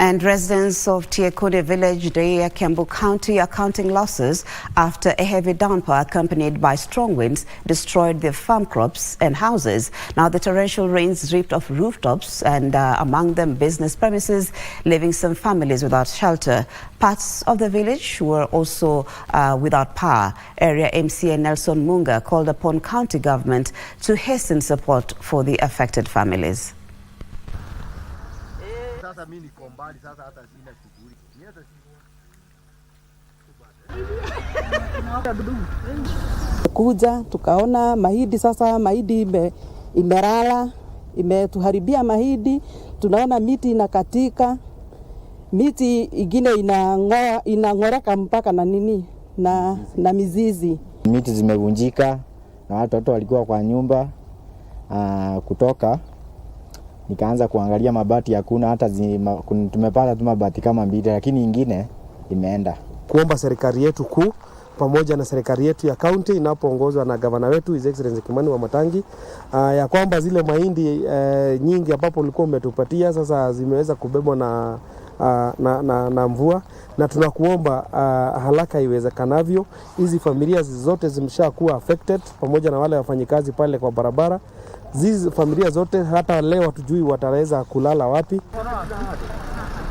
And residents of Tiekuni village, Ndeiya, Kiambu County are counting losses after a heavy downpour accompanied by strong winds destroyed their farm crops and houses. Now the torrential rains ripped off rooftops and among them business premises, leaving some families without shelter. Parts of the village were also without power. Area MCA Nelson Munga called upon county government to hasten support for the affected families. Kuja tukaona mahidi sasa, mahidi imerala, imetuharibia mahidi. Tunaona miti inakatika, miti ingine inang'oreka mpaka na nini na mizizi. Miti zimevunjika na watoto walikuwa kwa nyumba. Kutoka nikaanza kuangalia mabati, hakuna hata tumepata tu mabati kama mbili, lakini ingine imeenda. Kuomba serikali yetu kuu pamoja na serikali yetu ya county inapoongozwa na gavana wetu His Excellency Kimani wa Matangi, ya kwamba zile mahindi nyingi ambapo ulikuwa umetupatia sasa zimeweza kubebwa na mvua, na tunakuomba haraka iwezekanavyo. Hizi familia zote zimeshakuwa affected pamoja na wale wafanyikazi pale kwa barabara. Hizi familia zote hata leo hatujui wataweza kulala wapi.